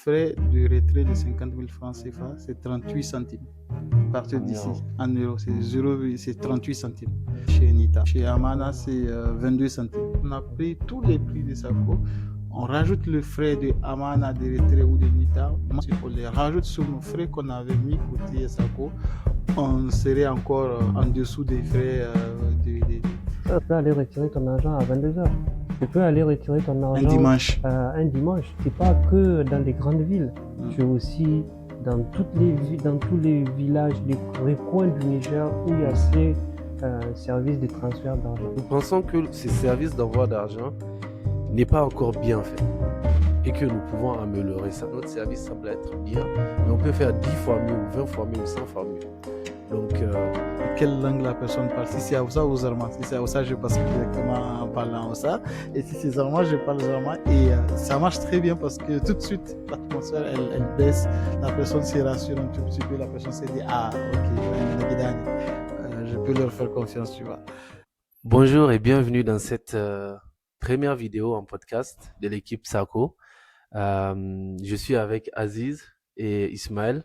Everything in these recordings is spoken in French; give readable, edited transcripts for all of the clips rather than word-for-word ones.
frais de retrait de 50 000 francs CFA, c'est 38 centimes. À partir d'ici, en euros, c'est 38 centimes chez Nita. Chez Amana, c'est 22 centimes. On a pris tous les prix de Sako. On rajoute le frais de Amana, de retrait ou de Nita. On les rajoute sur nos frais qu'on avait mis côté Sako. On serait encore en dessous des frais Tu peux aller retirer ton argent à 22h. Tu peux aller retirer ton argent un dimanche. Un dimanche. C'est pas que dans les grandes villes. Tu es aussi dans tous les villages, les recoins du Niger où il y a ces services de transfert d'argent. Nous pensons que ce service d'envoi d'argent n'est pas encore bien fait et que nous pouvons améliorer ça. Notre service semble être bien, mais on peut faire 10 fois mieux, 20 fois mieux, 100 fois mieux. Donc, quelle langue la personne parle? Si c'est Hausa ou Zarma. Si c'est Hausa, je passe directement en parlant Hausa. Et si c'est Zarma, je parle Zarma. Et ça marche très bien parce que tout de suite, l'atmosphère, elle baisse. La personne se rassure un tout petit peu. La personne se dit, ah, ok, je peux leur faire confiance, tu vois. Bonjour et bienvenue dans cette première vidéo en podcast de l'équipe Sako. Je suis avec Aziz et Ismaël.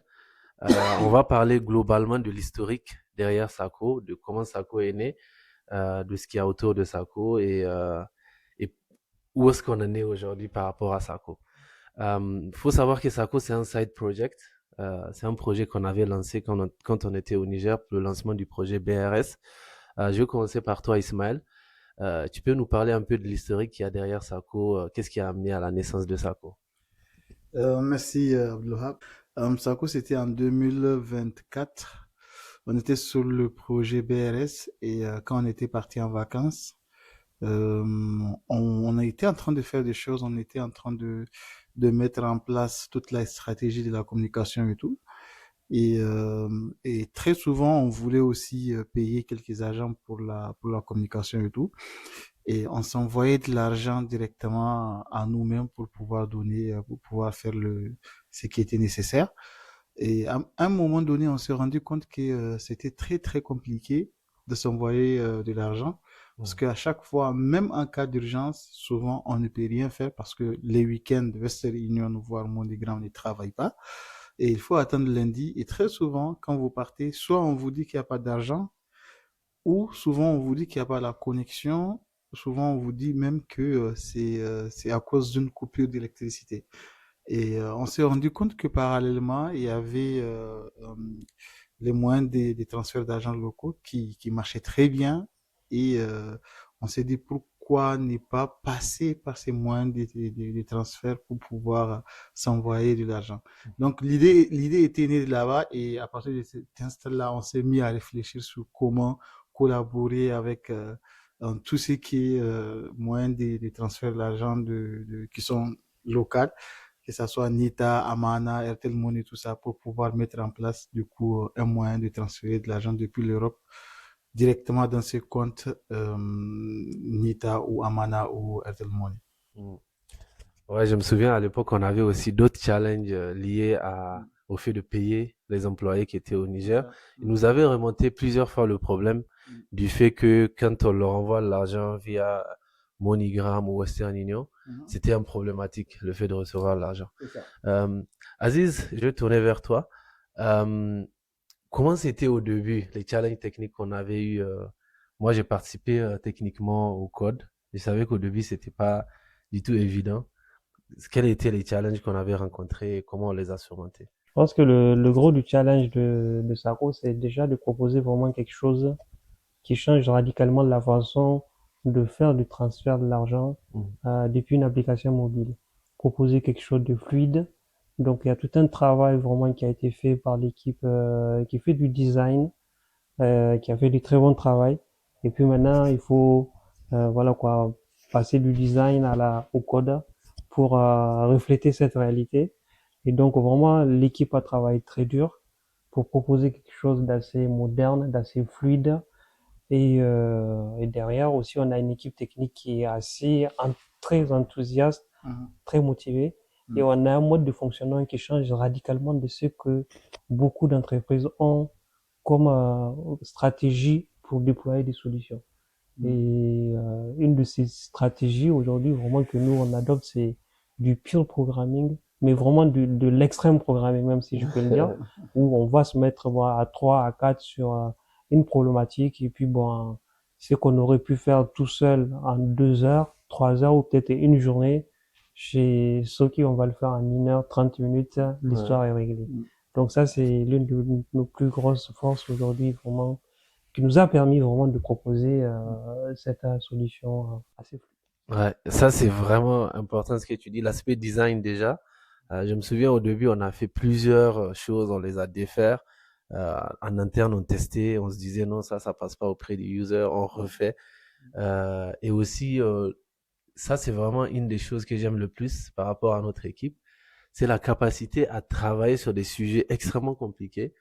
On va parler globalement de l'historique derrière Sako, de comment Sako est né, de ce qu'il y a autour de Sako et où est-ce qu'on en est aujourd'hui par rapport à Sako. Faut savoir que Sako, c'est un side project. C'est un projet qu'on avait lancé quand on était au Niger pour le lancement du projet BRS. Je vais commencer par toi, Ismaël. Tu peux nous parler un peu de l'historique qu'il y a derrière Sako, qu'est-ce qui a amené à la naissance de Sako? Merci Abdelwahab. Sako, c'était en 2024. On était sur le projet BRS et quand on était parti en vacances, on a été en train de faire des choses, on était en train de mettre en place toute la stratégie de la communication et tout. Et très souvent, on voulait aussi payer quelques agents pour la communication et tout. Et on s'envoyait de l'argent directement à nous-mêmes pour pouvoir donner, pour pouvoir faire ce qui était nécessaire. Et à un moment donné, on s'est rendu compte que c'était très très compliqué de s'envoyer de l'argent parce qu'à chaque fois, même en cas d'urgence, souvent on ne peut rien faire parce que les week-ends, Western Union, voire MoneyGram ne travaillent pas. Et il faut attendre lundi. Et très souvent, quand vous partez, soit on vous dit qu'il n'y a pas d'argent, ou souvent on vous dit qu'il n'y a pas la connexion. Souvent on vous dit même que c'est à cause d'une coupure d'électricité. Et on s'est rendu compte que parallèlement, il y avait les moyens des transferts d'argent locaux qui marchaient très bien. Et on s'est dit pourquoi ne pas passer par ces moyens de transferts pour pouvoir s'envoyer de l'argent. Donc l'idée était née de là-bas et à partir de cet instant-là, on s'est mis à réfléchir sur comment collaborer avec tout ce qui est moyens de transfert d'argent qui sont locaux, que ce soit Nita, Amana, Airtel Money, tout ça, pour pouvoir mettre en place du coup un moyen de transférer de l'argent depuis l'Europe directement dans ses comptes Nita ou Amana ou Airtel Money. Ouais, je me souviens à l'époque, on avait aussi d'autres challenges liés au fait de payer les employés qui étaient au Niger. Ils nous avaient remonté plusieurs fois le problème du fait que quand on leur envoie l'argent via MoneyGram ou Western Union, c'était un problématique, le fait de recevoir l'argent. Aziz, je vais tourner vers toi. Comment c'était au début, les challenges techniques qu'on avait eu? Moi, j'ai participé techniquement au code. Je savais qu'au début, c'était pas du tout évident. Quels étaient les challenges qu'on avait rencontrés et comment on les a surmontés? Je pense que le gros du challenge de Sako, c'est déjà de proposer vraiment quelque chose qui change radicalement la façon de faire du transfert de l'argent depuis une application mobile. Proposer quelque chose de fluide. Donc il y a tout un travail vraiment qui a été fait par l'équipe qui fait du design, qui a fait du très bon travail. Et puis maintenant il faut voilà quoi, passer du design au code pour refléter cette réalité. Et donc vraiment l'équipe a travaillé très dur pour proposer quelque chose d'assez moderne, d'assez fluide. Et derrière aussi, on a une équipe technique qui est très enthousiaste, très motivée. Et on a un mode de fonctionnement qui change radicalement de ce que beaucoup d'entreprises ont comme stratégie pour déployer des solutions. Et une de ces stratégies aujourd'hui, vraiment que nous, on adopte, c'est du pure programming, mais vraiment de l'extrême programmé, même si je peux le dire, où on va se mettre bon, à 3, à 4 sur une problématique, et puis bon, ce qu'on aurait pu faire tout seul en 2 heures, 3 heures, ou peut-être une journée, chez ceux qui on va le faire en 1 heure, 30 minutes, l'histoire est réglée. Donc ça, c'est l'une de nos plus grosses forces aujourd'hui, vraiment, qui nous a permis vraiment de proposer cette solution assez fluide. Ouais, ça c'est vraiment important ce que tu dis, l'aspect design déjà. Je me souviens au début, on a fait plusieurs choses, on les a défaire. En interne, on testait, on se disait non, ça passe pas auprès des users, on refait. Et aussi, ça c'est vraiment une des choses que j'aime le plus par rapport à notre équipe, c'est la capacité à travailler sur des sujets extrêmement compliqués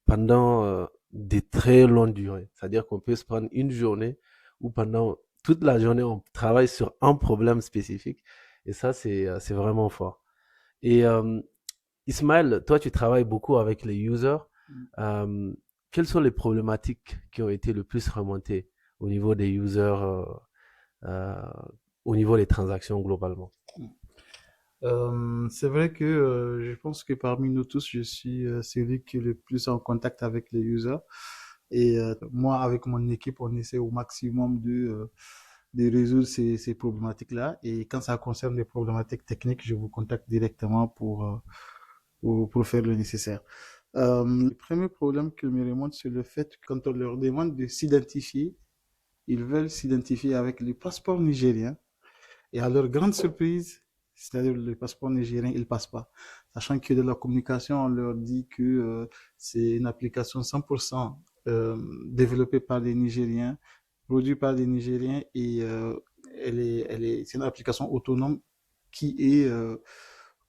pendant des très longues durées. C'est-à-dire qu'on peut se prendre une journée ou pendant toute la journée, on travaille sur un problème spécifique. Et ça, c'est vraiment fort. Et Ismaël, toi, tu travailles beaucoup avec les users. Euh, Quelles sont les problématiques qui ont été le plus remontées au niveau des users, euh, au niveau des transactions globalement? C'est vrai que je pense que parmi nous tous, je suis celui qui est le plus en contact avec les users. Et moi, avec mon équipe, on essaie au maximum de résoudre ces problématiques-là. Et quand ça concerne des problématiques techniques, je vous contacte directement pour faire le nécessaire. Le premier problème qu'ils me remontent, c'est le fait que quand on leur demande de s'identifier, ils veulent s'identifier avec le passeport nigérien. Et à leur grande surprise, c'est-à-dire le passeport nigérien, il passe pas. Sachant que de la communication, on leur dit que c'est une application 100% développée par les Nigériens, produite par les Nigériens et c'est une application autonome qui est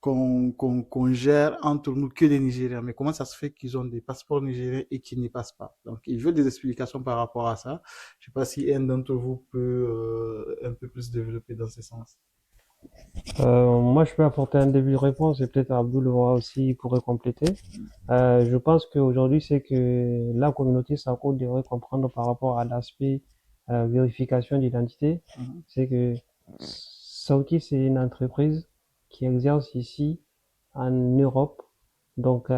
qu'on gère entre nous que les Nigériens. Mais comment ça se fait qu'ils ont des passeports nigériens et qu'ils n'y passent pas? Donc, ils veulent des explications par rapport à ça. Je sais pas si un d'entre vous peut un peu plus développer dans ce sens. Moi, je peux apporter un début de réponse et peut-être Abdul aura aussi pourrait compléter. Je pense qu'aujourd'hui, c'est que la communauté SACO devrait comprendre par rapport à l'aspect vérification d'identité, c'est que Sauki, c'est une entreprise qui exerce ici en Europe. Donc,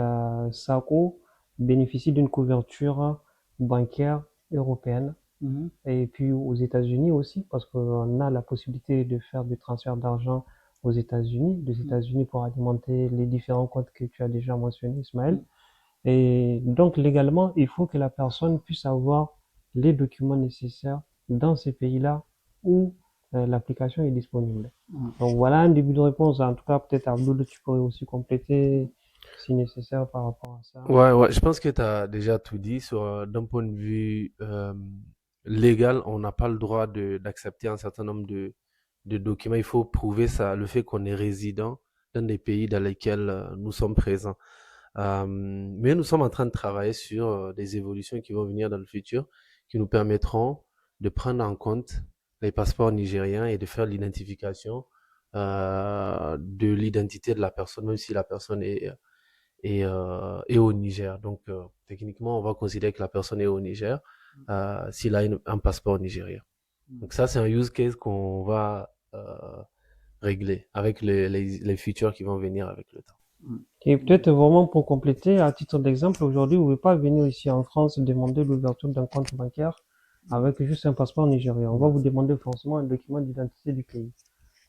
SACO bénéficie d'une couverture bancaire européenne. Et puis aux États-Unis aussi, parce qu'on a la possibilité de faire des transferts d'argent aux États-Unis, des États-Unis pour alimenter les différents comptes que tu as déjà mentionnés, Ismaël. Et donc légalement, il faut que la personne puisse avoir les documents nécessaires dans ces pays-là où l'application est disponible. Donc voilà un début de réponse. En tout cas, peut-être Abdul, tu pourrais aussi compléter si nécessaire par rapport à ça. Ouais, je pense que tu as déjà tout dit sur d'un point de vue légal, on n'a pas le droit d'accepter un certain nombre de documents. Il faut prouver ça, le fait qu'on est résident dans des pays dans lesquels nous sommes présents. Mais nous sommes en train de travailler sur des évolutions qui vont venir dans le futur, qui nous permettront de prendre en compte les passeports nigériens et de faire l'identification de l'identité de la personne, même si la personne est au Niger. Donc, techniquement, on va considérer que la personne est au Niger s'il a un passeport nigérien. Donc, ça, c'est un use case qu'on va régler avec les features qui vont venir avec le temps. Et peut-être vraiment pour compléter, à titre d'exemple, aujourd'hui, vous ne pouvez pas venir ici en France demander l'ouverture d'un compte bancaire avec juste un passeport nigérien. On va vous demander forcément un document d'identité du pays.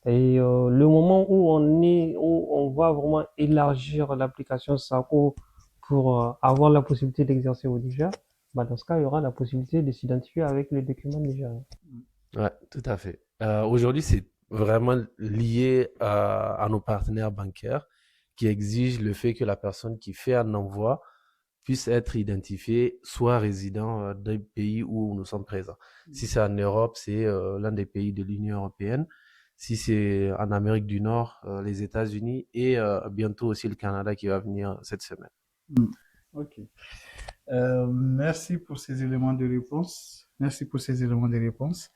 Et le moment où on va vraiment élargir l'application SACO pour avoir la possibilité d'exercer au Niger, bah dans ce cas, il y aura la possibilité de s'identifier avec les documents nigériens. Ouais, tout à fait. Aujourd'hui, c'est vraiment lié à nos partenaires bancaires qui exigent le fait que la personne qui fait un envoi puisse être identifiée, soit résident d'un pays où nous sommes présents. Si c'est en Europe, c'est l'un des pays de l'Union européenne. Si c'est en Amérique du Nord, les États-Unis et bientôt aussi le Canada qui va venir cette semaine. Ok. Merci pour ces éléments de réponse. Merci pour ces éléments de réponse.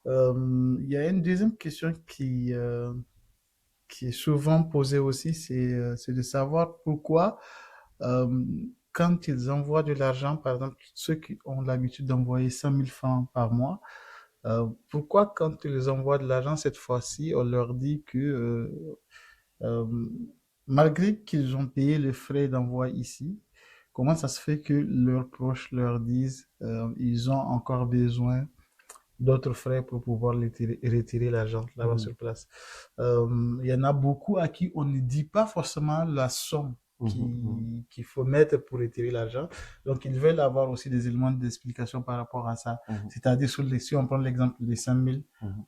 Il y a une deuxième question qui est souvent posée aussi, c'est de savoir pourquoi, euh, quand ils envoient de l'argent, par exemple, ceux qui ont l'habitude d'envoyer 100 000 francs par mois, pourquoi quand ils envoient de l'argent cette fois-ci, on leur dit que euh, malgré qu'ils ont payé les frais d'envoi ici, comment ça se fait que leurs proches leur disent ils ont encore besoin d'autres frais pour pouvoir retirer l'argent là-bas Mhm. sur place. Il y en a beaucoup à qui on ne dit pas forcément la somme Mhm. qu'il faut mettre pour retirer l'argent. Donc, ils veulent avoir aussi des éléments d'explication par rapport à ça. Mhm. C'est-à-dire, si on prend l'exemple des 5 000, Mhm.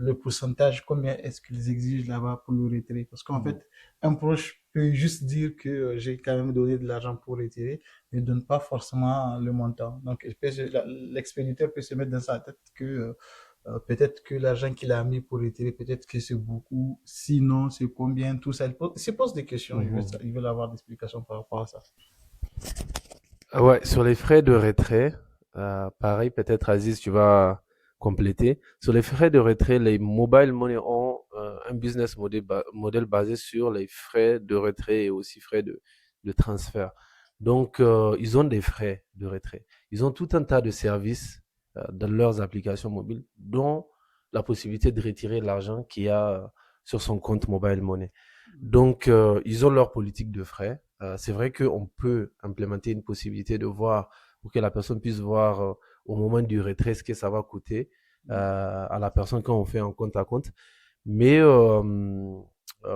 le pourcentage, combien est-ce qu'ils exigent là-bas pour le retirer? Parce qu'en Mhm. fait, un proche peut juste dire que j'ai quand même donné de l'argent pour retirer, ne donne pas forcément le montant. Donc, l'expéditeur peut se mettre dans sa tête que peut-être que l'argent qu'il a mis pour retirer, peut-être que c'est beaucoup. Sinon, c'est combien, tout ça. Il se pose des questions. Mhm. Il veut avoir des explications par rapport à ça. Ouais, sur les frais de retrait, pareil, peut-être Aziz, tu vas compléter. Sur les frais de retrait, les mobile money ont un business model basé sur les frais de retrait et aussi frais de transfert. Donc, ils ont des frais de retrait. Ils ont tout un tas de services dans leurs applications mobiles, dont la possibilité de retirer l'argent qu'il y a sur son compte mobile money. Donc, ils ont leur politique de frais. C'est vrai qu'on peut implémenter une possibilité de voir, pour que la personne puisse voir au moment du retrait ce que ça va coûter à la personne quand on fait un compte à compte. Mais,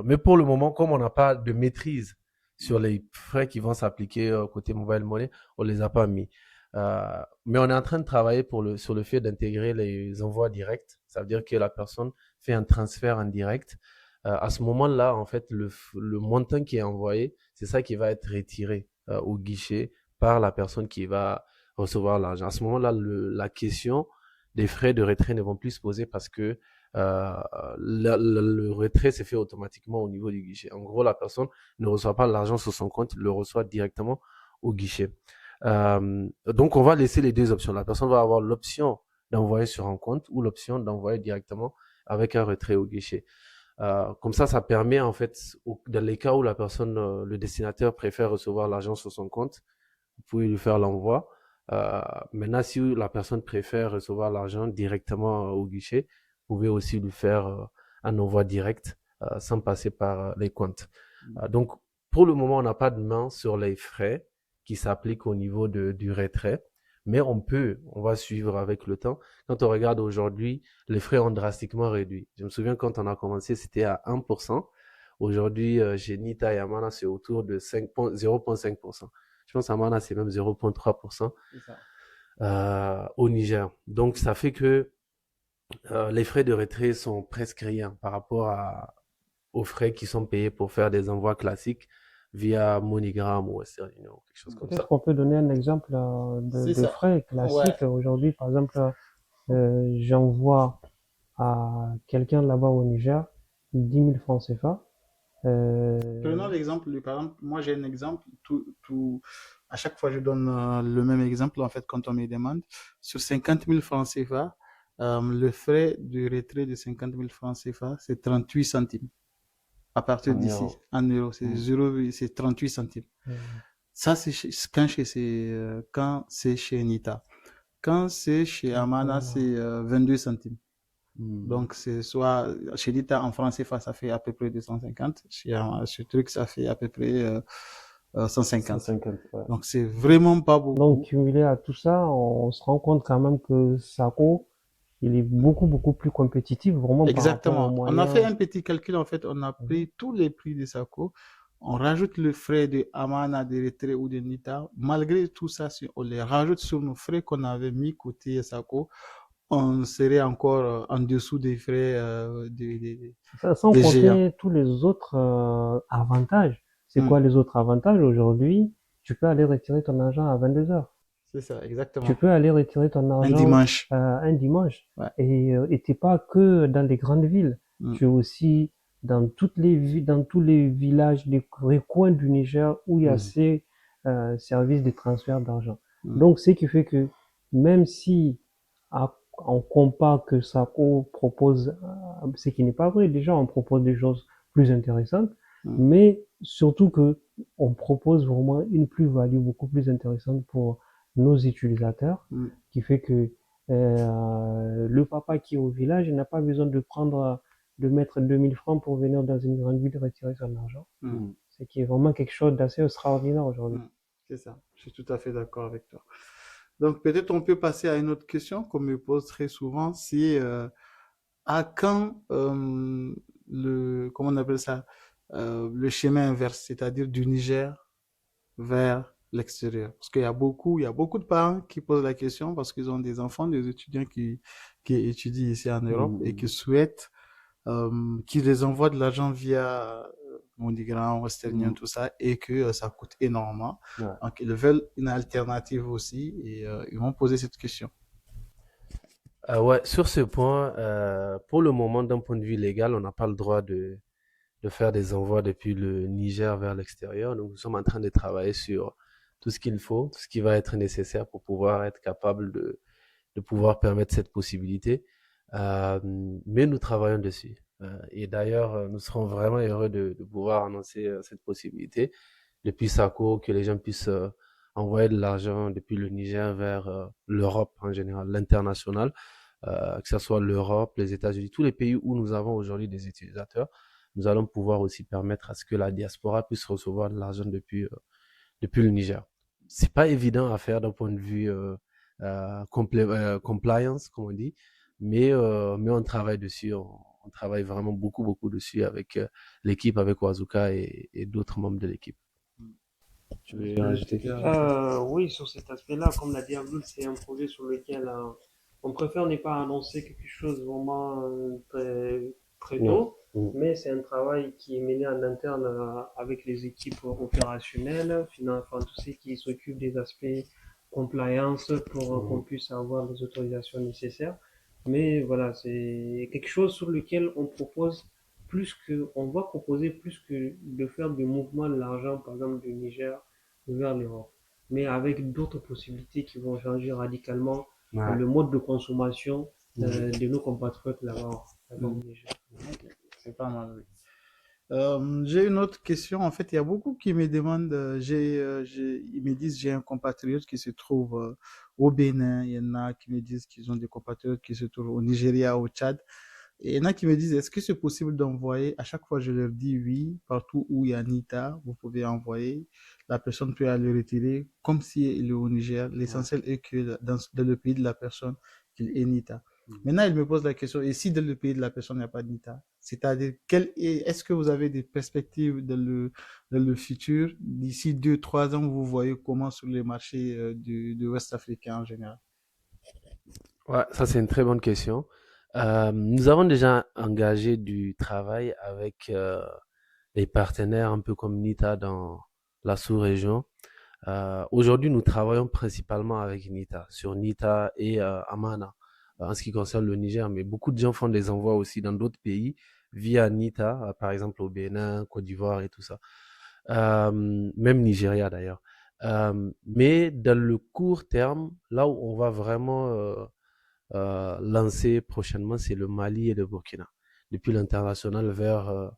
mais pour le moment, comme on n'a pas de maîtrise sur les frais qui vont s'appliquer côté mobile money, on les a pas mis. Mais on est en train de travailler sur le fait d'intégrer les envois directs. Ça veut dire que la personne fait un transfert en direct. À ce moment-là, en fait, le montant qui est envoyé, c'est ça qui va être retiré au guichet par la personne qui va recevoir l'argent. À ce moment-là, la question des frais de retrait ne vont plus se poser parce que euh, le retrait s'est fait automatiquement au niveau du guichet. En gros, la personne ne reçoit pas l'argent sur son compte, il le reçoit directement au guichet. Donc, on va laisser les deux options. La personne va avoir l'option d'envoyer sur un compte ou l'option d'envoyer directement avec un retrait au guichet. Comme ça permet en fait, dans les cas où la personne, le destinataire préfère recevoir l'argent sur son compte, vous pouvez lui faire l'envoi. Maintenant, si la personne préfère recevoir l'argent directement au guichet, vous pouvez aussi lui faire un envoi direct sans passer par les comptes. Donc, pour le moment, on n'a pas de main sur les frais qui s'appliquent au niveau du retrait, mais on va suivre avec le temps. Quand on regarde aujourd'hui, les frais ont drastiquement réduit. Je me souviens quand on a commencé, c'était à 1%. Aujourd'hui, chez Nita et Amana, c'est autour de 0,5%. Je pense à Mana, c'est même 0,3% au Niger. Donc, ça fait que les frais de retrait sont presque rien par rapport aux frais qui sont payés pour faire des envois classiques via MoneyGram ou Western Union, quelque chose comme Peut-être ça. qu'on peut donner un exemple C'est de ça. frais Ouais. classiques. Aujourd'hui, par exemple, j'envoie à quelqu'un là-bas au Niger 10 000 francs CFA. Prenons l'exemple, par exemple, moi j'ai un exemple, à chaque fois je donne le même exemple en fait quand on me demande. Sur 50 000 francs CFA, le frais de retrait de 50 000 francs CFA, c'est 38 centimes. À partir En d'ici, euros. en euros, c'est Mm. 0, c'est 38 centimes. Euh, Ça, quand c'est chez Nita. Quand c'est chez Amana, c'est voilà. 22 centimes. Mm. Donc, c'est soit, chez Nita, en francs CFA, ça fait à peu près 250. Chez Truc, ça fait à peu près 150. 150, ouais. Donc, c'est vraiment pas Donc, beaucoup. cumulé à tout ça, on se rend compte quand même que Sako, il est beaucoup plus compétitif, vraiment par rapport aux Exactement. On a fait moyens. un petit calcul, en fait, on a Mhm. pris tous les prix des SACO, on rajoute le frais de Amana, de retrait ou de Nita. Malgré tout ça, si on les rajoute sur nos frais qu'on avait mis côté SACO, on serait encore en dessous des frais Ça, sans des géants. compter tous les autres avantages. C'est Hmm. quoi les autres avantages aujourd'hui? Tu peux aller retirer ton argent à 22 heures. C'est ça, Tu exactement. peux aller retirer ton Un argent dimanche. un dimanche. Ouais. Et t'es pas que dans les grandes villes. Hmm. Tu es aussi dans dans tous les villages, les recoins du Niger où il y a Mm. ces services de transfert d'argent. Hmm. Donc, ce qui fait que même si on compare que SACO propose, ce qui n'est pas vrai, déjà on propose des choses plus intéressantes, Hmm. mais surtout que on propose vraiment une plus-value beaucoup plus intéressante pour nos utilisateurs, Hmm. qui fait que le papa qui est au village n'a pas besoin de prendre de mettre 2000 francs pour venir dans une grande ville retirer son argent. C'est qui est vraiment quelque chose d'assez extraordinaire aujourd'hui. C'est ça. Je suis tout à fait d'accord avec toi. Donc, peut-être on peut passer à une autre question qu'on me pose très souvent, c'est à quand comment on appelle ça, le chemin inverse, c'est-à-dire du Niger vers l'extérieur. Parce il y a beaucoup de parents qui posent la question parce qu'ils ont des enfants, des étudiants qui étudient ici en Europe et qui souhaitent qu'ils les envoient de l'argent via MoneyGram, Western Union, tout ça, et que ça coûte énormément. Ouais. Donc, ils veulent une alternative aussi et ils vont poser cette question. Ouais, sur ce point, pour le moment, d'un point de vue légal, on n'a pas le droit de faire des envois depuis le Niger vers l'extérieur. Donc, nous sommes en train de travailler sur tout ce qu'il faut, tout ce qui va être nécessaire pour pouvoir être capable de pouvoir permettre cette possibilité. Mais nous travaillons dessus. Et d'ailleurs, nous serons vraiment heureux de pouvoir annoncer cette possibilité depuis SACO, que les gens puissent envoyer de l'argent depuis le Niger vers l'Europe en général, l'international, que ce soit l'Europe, les États-Unis, tous les pays où nous avons aujourd'hui des utilisateurs. Nous allons pouvoir aussi permettre à ce que la diaspora puisse recevoir de l'argent depuis le Niger. C'est pas évident à faire d'un point de vue compliance, comme on dit, mais on travaille dessus. On travaille vraiment beaucoup, beaucoup dessus avec l'équipe, avec Wazuka et d'autres membres de l'équipe. Tu veux rajouter quelque chose? Oui, sur cet aspect-là, comme l'a dit Abdul, c'est un projet sur lequel on préfère ne pas annoncer quelque chose vraiment très tôt, mais c'est un travail qui est mené en interne avec les équipes opérationnelles, enfin, tous ceux qui s'occupent des aspects compliance pour qu'on puisse avoir les autorisations nécessaires. Mais voilà, c'est quelque chose sur lequel on va proposer plus que de faire du mouvement de l'argent, par exemple, du Niger vers l'Europe, mais avec d'autres possibilités qui vont changer radicalement le mode de consommation de nos compatriotes là-bas. C'est pas mal, oui. J'ai une autre question. En fait, il y a beaucoup qui me demandent, ils me disent, j'ai un compatriote qui se trouve au Bénin. Il y en a qui me disent qu'ils ont des compatriotes qui se trouvent au Nigeria, au Tchad. Et il y en a qui me disent, est-ce que c'est possible d'envoyer? À chaque fois, je leur dis oui, partout où il y a Nita, vous pouvez envoyer. La personne peut aller retirer comme si il est au Niger. L'essentiel est que dans le pays de la personne, qu'il ait Nita. Maintenant, il me pose la question, et si dans le pays de la personne, il n'y a pas de Nita? C'est-à-dire, est-ce que vous avez des perspectives dans le futur? D'ici 2, 3 ans, vous voyez comment sur les marchés de l'Ouest africain en général? Ouais, ça c'est une très bonne question. Nous avons déjà engagé du travail avec des partenaires un peu comme Nita dans la sous-région. Aujourd'hui, nous travaillons principalement avec Nita, sur Nita et Amana, en ce qui concerne le Niger, mais beaucoup de gens font des envois aussi dans d'autres pays via Nita, par exemple au Bénin, Côte d'Ivoire et tout ça. Même Nigeria d'ailleurs. Mais dans le court terme, là où on va vraiment lancer prochainement, c'est le Mali et le Burkina, depuis l'international vers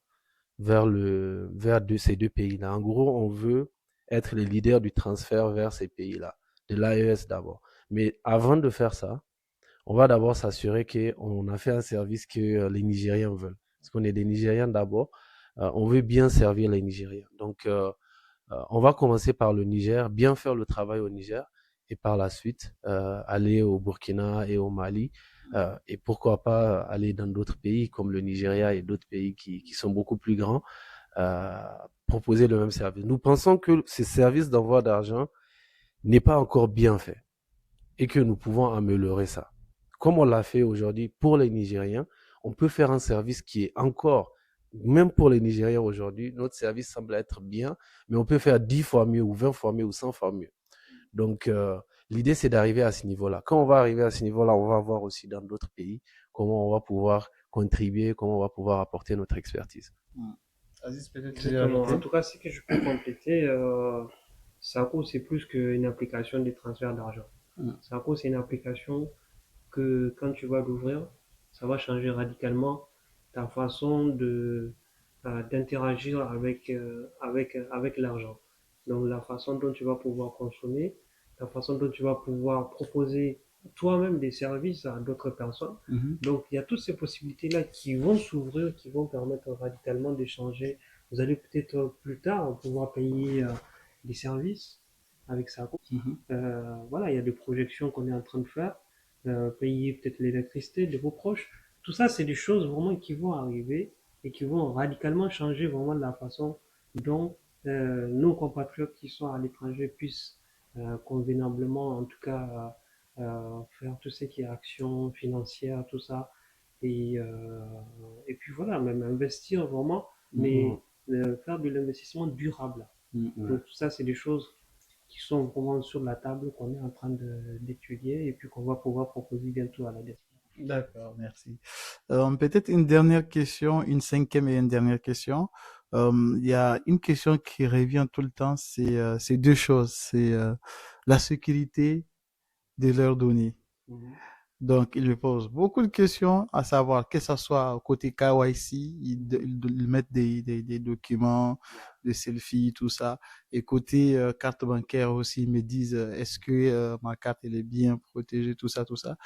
ces deux pays-là. En gros, on veut être les leaders du transfert vers ces pays-là, de l'AES d'abord. Mais avant de faire ça, on va d'abord s'assurer qu'on a fait un service que les Nigériens veulent. Parce qu'on est des Nigériens d'abord, on veut bien servir les Nigériens. Donc, on va commencer par le Niger, bien faire le travail au Niger, et par la suite aller au Burkina et au Mali, et pourquoi pas aller dans d'autres pays comme le Nigeria et d'autres pays qui sont beaucoup plus grands, euh, proposer le même service. Nous pensons que ce service d'envoi d'argent n'est pas encore bien fait et que nous pouvons améliorer ça. Comme on l'a fait aujourd'hui pour les Nigériens, on peut faire un service qui est encore, même pour les Nigériens aujourd'hui, notre service semble être bien, mais on peut faire 10 fois mieux ou 20 fois mieux ou 100 fois mieux. Donc, l'idée, c'est d'arriver à ce niveau-là. Quand on va arriver à ce niveau-là, on va voir aussi dans d'autres pays comment on va pouvoir contribuer, comment on va pouvoir apporter notre expertise. Aziz, peut-être tu veux Exactement. ajouter? En tout cas, ce que je peux compléter, Sako, c'est plus qu'une application de transfert d'argent. Sako, c'est une application que quand tu vas l'ouvrir, ça va changer radicalement ta façon d'interagir avec l'argent. Donc la façon dont tu vas pouvoir consommer, la façon dont tu vas pouvoir proposer toi-même des services à d'autres personnes. Donc, il y a toutes ces possibilités-là qui vont s'ouvrir, qui vont permettre radicalement d'échanger. Vous allez peut-être plus tard pouvoir payer des services avec ça. Voilà, il y a des projections qu'on est en train de faire, payer peut-être l'électricité de vos proches. Tout ça, c'est des choses vraiment qui vont arriver et qui vont radicalement changer vraiment la façon dont nos compatriotes qui sont à l'étranger puissent convenablement, en tout cas, faire tout ce qui est action financière, tout ça. Et, euh, et puis voilà, même investir vraiment, mais faire de l'investissement durable. Donc tout ça, c'est des choses qui sont vraiment sur la table, qu'on est en train d'étudier et puis qu'on va pouvoir proposer bientôt à la DES. D'accord, merci. Peut-être une dernière question, une cinquième et une dernière question. Il y a une question qui revient tout le temps, c'est deux choses. C'est la sécurité de leurs données. Donc, il me pose beaucoup de questions, à savoir que ce soit côté KYC, ils mettent des documents, des selfies, tout ça. Et côté carte bancaire aussi, ils me disent, est-ce que ma carte, elle est bien protégée, tout ça, tout ça.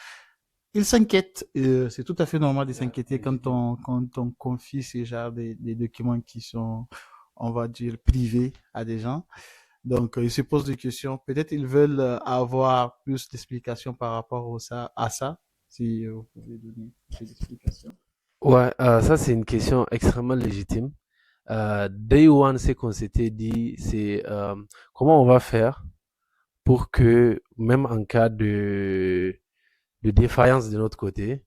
Ils s'inquiètent. C'est tout à fait normal de s'inquiéter quand on confie ces genres des documents qui sont, on va dire, privés à des gens. Donc, ils se posent des questions. Peut-être ils veulent avoir plus d'explications par rapport à ça. Si vous pouvez donner des explications. Ouais, ça c'est une question extrêmement légitime. Day One, c'est qu'on s'était dit, c'est comment on va faire pour que même en cas de défaillance de notre côté,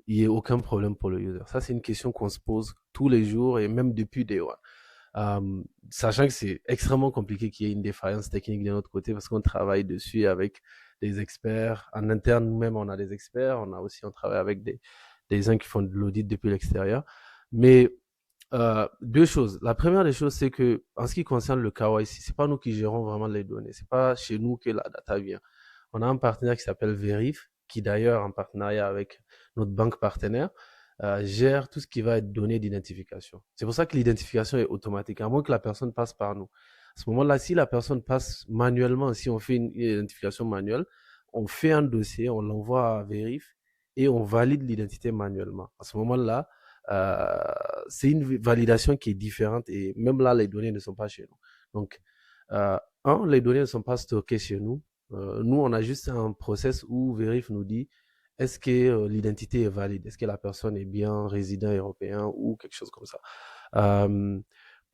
il n'y ait aucun problème pour le user. Ça, c'est une question qu'on se pose tous les jours et même depuis Day One. Sachant que c'est extrêmement compliqué qu'il y ait une défaillance technique de notre côté parce qu'on travaille dessus avec des experts. En interne, nous-mêmes, on a des experts. On travaille avec des gens qui font de l'audit depuis l'extérieur. Mais deux choses. La première des choses, c'est que en ce qui concerne le KYC, c'est pas nous qui gérons vraiment les données. C'est pas chez nous que la data vient. On a un partenaire qui s'appelle Verif, qui d'ailleurs, en partenariat avec notre banque partenaire, gère tout ce qui va être données d'identification. C'est pour ça que l'identification est automatique, à moins que la personne passe par nous. À ce moment-là, si la personne passe manuellement, si on fait une identification manuelle, on fait un dossier, on l'envoie à Verif et on valide l'identité manuellement. À ce moment-là, c'est une validation qui est différente et même là, les données ne sont pas chez nous. Donc, les données ne sont pas stockées chez nous. Nous, on a juste un process où Verif nous dit est-ce que l'identité est valide, est-ce que la personne est bien résident européen ou quelque chose comme ça. Euh,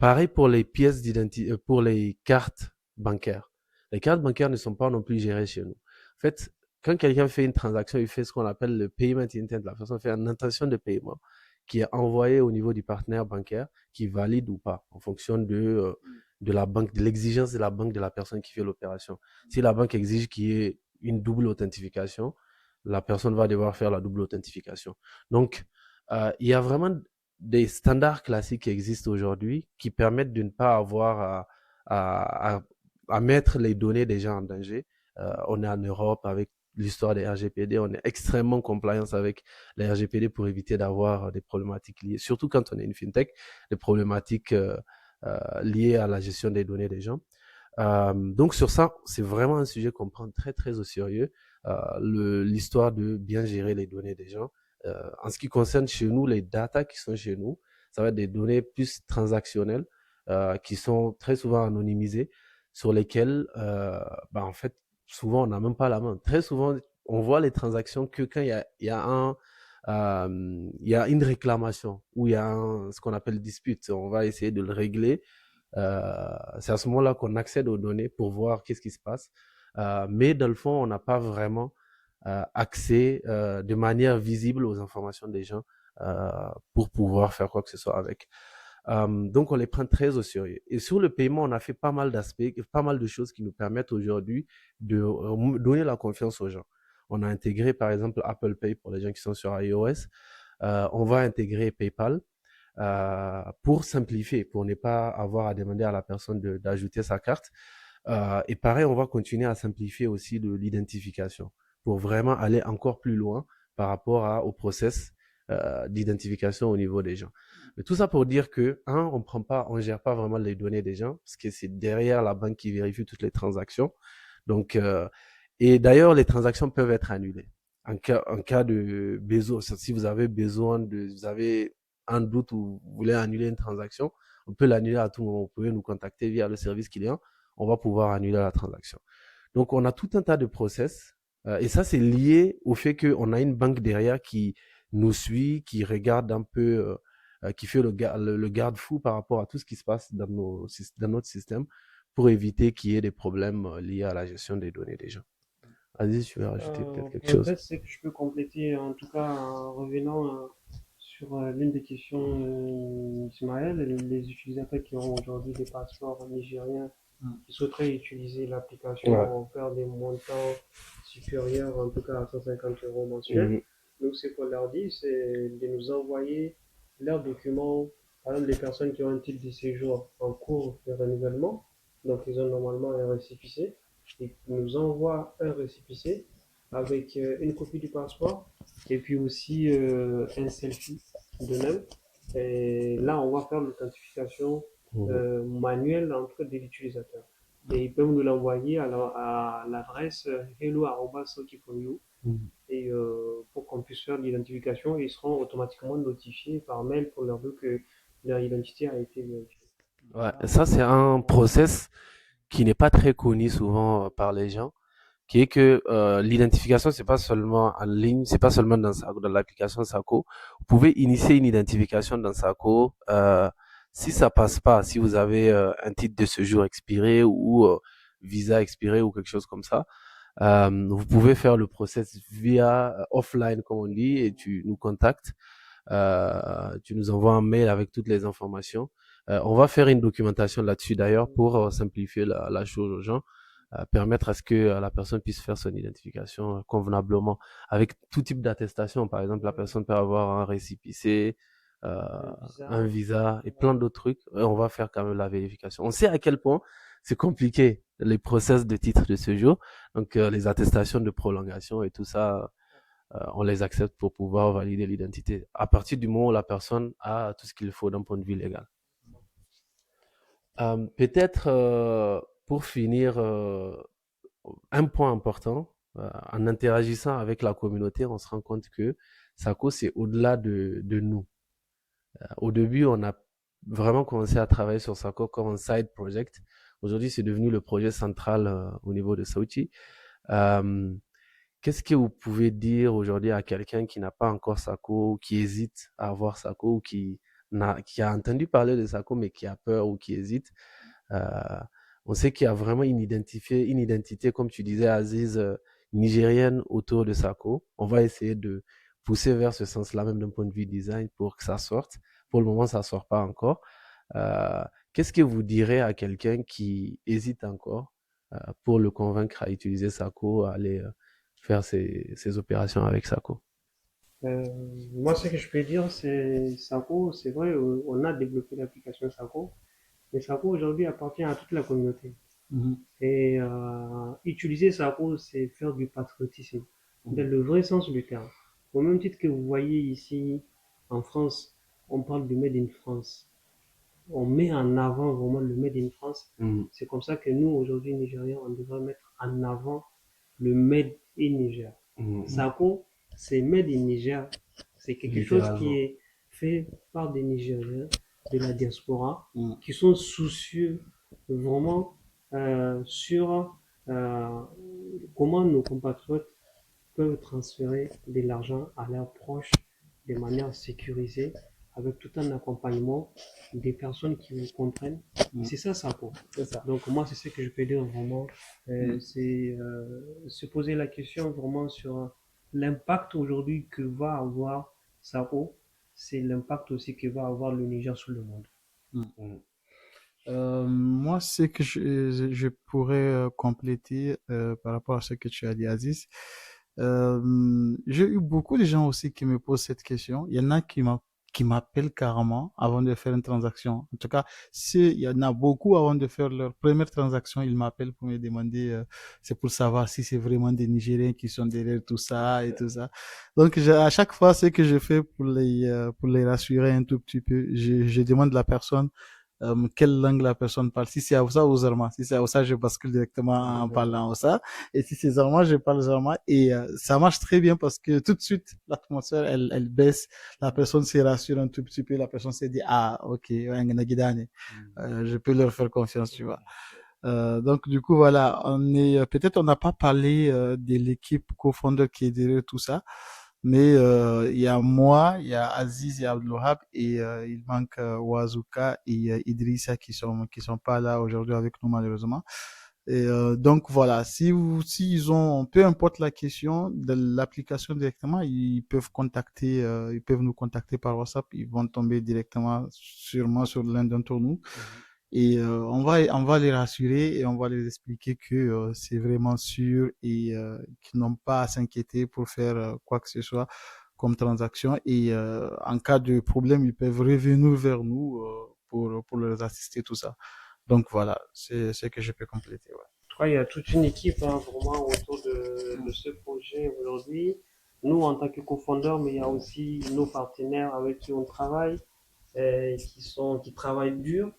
Pareil pour les pièces d'identité, pour les cartes bancaires. Les cartes bancaires ne sont pas non plus gérées chez nous. En fait, quand quelqu'un fait une transaction, il fait ce qu'on appelle le payment intent. La personne fait une intention de paiement qui est envoyée au niveau du partenaire bancaire qui valide ou pas en fonction de la banque, de l'exigence de la banque de la personne qui fait l'opération. Si la banque exige qu'il y ait une double authentification, la personne va devoir faire la double authentification. Donc, il y a vraiment des standards classiques qui existent aujourd'hui qui permettent de ne pas avoir à mettre les données des gens en danger. On est en Europe avec l'histoire des RGPD, on est extrêmement compliance avec les RGPD pour éviter d'avoir des problématiques liées, surtout quand on est une fintech, des problématiques liées à la gestion des données des gens. Donc sur ça, c'est vraiment un sujet qu'on prend très très au sérieux, l'histoire de bien gérer les données des gens. En ce qui concerne chez nous, les data qui sont chez nous, ça va être des données plus transactionnelles qui sont très souvent anonymisées, sur lesquelles, en fait, souvent on n'a même pas la main. Très souvent, on voit les transactions que quand il y a une réclamation ou il y a ce qu'on appelle dispute. On va essayer de le régler. C'est à ce moment-là qu'on accède aux données pour voir qu'est-ce qui se passe. Mais dans le fond, on n'a pas vraiment accès de manière visible aux informations des gens pour pouvoir faire quoi que ce soit avec. Donc, on les prend très au sérieux. Et sur le paiement, on a fait pas mal d'aspects, pas mal de choses qui nous permettent aujourd'hui de donner la confiance aux gens. On a intégré, par exemple, Apple Pay pour les gens qui sont sur iOS. On va intégrer PayPal pour simplifier, pour ne pas avoir à demander à la personne d'ajouter sa carte. Et pareil, on va continuer à simplifier aussi de l'identification pour vraiment aller encore plus loin par rapport au process d'identification au niveau des gens. Mais tout ça pour dire que, on gère pas vraiment les données des gens parce que c'est derrière la banque qui vérifie toutes les transactions. Donc, Et d'ailleurs, les transactions peuvent être annulées. En cas de besoin, si vous avez besoin vous avez un doute ou vous voulez annuler une transaction, on peut l'annuler à tout moment. Vous pouvez nous contacter via le service client. On va pouvoir annuler la transaction. Donc, on a tout un tas de process. Et ça, c'est lié au fait qu'on a une banque derrière qui nous suit, qui regarde un peu, qui fait le garde-fou par rapport à tout ce qui se passe dans notre système pour éviter qu'il y ait des problèmes liés à la gestion des données des gens. Vas-y, tu veux rajouter peut-être quelque chose. Peut-être c'est que je peux compléter, en tout cas en revenant sur l'une des questions Ismaël, les utilisateurs qui ont aujourd'hui des passeports nigériens qui souhaiteraient utiliser l'application Ouais. vont faire des montants supérieurs en tout cas à 150 euros mensuels. Mhm. Donc c'est pour leur dire, c'est de nous envoyer leurs documents, par exemple des personnes qui ont un titre de séjour en cours de renouvellement, donc ils ont normalement un récépissé, ils nous envoient un récépissé avec une copie du passeport et puis aussi un selfie de même. Et là, on va faire l'authentification manuelle entre de l'utilisateur. Et ils peuvent nous l'envoyer à l'adresse hello@soki.you et pour qu'on puisse faire l'identification, ils seront automatiquement notifiés par mail pour leur dire que leur identité a été vérifiée. Ouais, ça c'est un process qui n'est pas très connu souvent par les gens, qui est que l'identification c'est pas seulement en ligne, c'est pas seulement dans l'application Sako. Vous pouvez initier une identification dans Sako. Si ça passe pas, si vous avez un titre de séjour expiré ou visa expiré ou quelque chose comme ça, vous pouvez faire le process via offline comme on dit et tu nous contactes. Tu nous envoies un mail avec toutes les informations. On va faire une documentation là-dessus d'ailleurs pour simplifier la chose aux gens, permettre à ce que la personne puisse faire son identification convenablement avec tout type d'attestation. Par exemple, la personne peut avoir un récépissé, un visa et plein d'autres trucs. Et on va faire quand même la vérification. On sait à quel point c'est compliqué les process de titre de séjour, donc les attestations de prolongation et tout ça on les accepte pour pouvoir valider l'identité à partir du moment où la personne a tout ce qu'il faut d'un point de vue légal. Peut-être pour finir, un point important, en interagissant avec la communauté, on se rend compte que Sako, c'est au-delà de nous. Au début, on a vraiment commencé à travailler sur Sako comme un side project. Aujourd'hui, c'est devenu le projet central au niveau de Sauti. Euh, Qu'est-ce que vous pouvez dire aujourd'hui à quelqu'un qui n'a pas encore Sako, qui hésite à avoir Sako, ou qui a entendu parler de Sako, mais qui a peur ou qui hésite? Euh, on sait qu'il y a vraiment une identité, comme tu disais, Aziz, nigérienne autour de Sako. On va essayer de pousser vers ce sens-là, même d'un point de vue design, pour que ça sorte. Pour le moment, ça sort pas encore. Euh, Qu'est-ce que vous direz à quelqu'un qui hésite encore pour le convaincre à utiliser Sako, à aller faire ses opérations avec Sako? Euh, Moi, ce que je peux dire, c'est Sako, c'est vrai, on a développé l'application Sako, mais Sako aujourd'hui appartient à toute la communauté. Et utiliser Sako, c'est faire du patriotisme, dans le vrai sens du terme. Au même titre que vous voyez ici en France, on parle du Made in France. On met en avant vraiment le Made in France. C'est comme ça que nous, aujourd'hui, Nigériens, on devrait mettre en avant le Made in Niger. Sako, c'est Made in Niger. C'est quelque chose qui est fait par des Nigériens de la diaspora qui sont soucieux vraiment sur comment nos compatriotes peuvent transférer de l'argent à leurs proches de manière sécurisée avec tout un accompagnement des personnes qui vous comprennent. C'est ça, Sako. Donc moi, c'est ce que je peux dire vraiment. C'est se poser la question vraiment sur l'impact aujourd'hui que va avoir Sako. C'est l'impact aussi que va avoir le Niger sur le monde. Moi, ce que je pourrais compléter par rapport à ce que tu as dit, Aziz, j'ai eu beaucoup de gens aussi qui me posent cette question. Il y en a qui m'appellent carrément avant de faire une transaction. En tout cas, il y en a beaucoup avant de faire leur première transaction, ils m'appellent pour me demander, c'est pour savoir si c'est vraiment des Nigériens qui sont derrière tout ça et tout ça. Donc, à chaque fois, ce que je fais pour les rassurer un tout petit peu, je demande à la personne quelle langue la personne parle. Si c'est Hausa ou Zarma. Si c'est Hausa, je bascule directement en parlant Hausa. Et si c'est Zarma, je parle Zarma. Et ça marche très bien parce que tout de suite, l'atmosphère, elle baisse. La personne se rassure un tout petit peu. La personne se dit, ah, ok, je peux leur faire confiance, tu vois. Donc du coup voilà, peut-être on n'a pas parlé de l'équipe cofondeur qui est derrière tout ça, mais il y a moi, il y a Aziz, il y a Abdelwahab et il manque Wazuka et Idrissa qui sont pas là aujourd'hui avec nous malheureusement. Et donc voilà, s'ils ont, peu importe la question de l'application directement, ils peuvent nous contacter par WhatsApp, ils vont tomber directement sûrement sur l'un d'entre nous. Et on va les rassurer et on va les expliquer que c'est vraiment sûr et qu'ils n'ont pas à s'inquiéter pour faire quoi que ce soit comme transaction. Et en cas de problème, ils peuvent revenir vers nous pour leur assister, tout ça. Donc voilà, c'est ce que je peux compléter. Ouais. En tout cas, il y a toute une équipe vraiment autour de ce projet aujourd'hui. Nous, en tant que cofondeurs, mais il y a aussi nos partenaires avec qui on travaille, qui travaillent dur.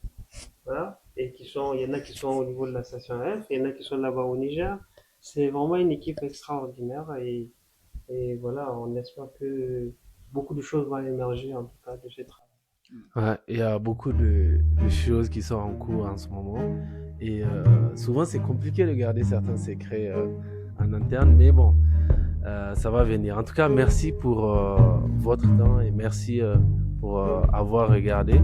Voilà. Et il y en a qui sont au niveau de la station F, il y en a qui sont là-bas au Niger. C'est vraiment une équipe extraordinaire et voilà, on espère que beaucoup de choses vont émerger en tout cas de ce travail. Ouais, il y a beaucoup de choses qui sont en cours en ce moment. Et souvent, c'est compliqué de garder certains secrets en interne, mais bon, ça va venir. En tout cas, merci pour votre temps et merci pour avoir regardé.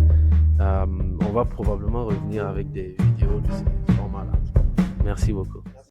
On va probablement revenir avec des vidéos de ce format-là. Merci beaucoup.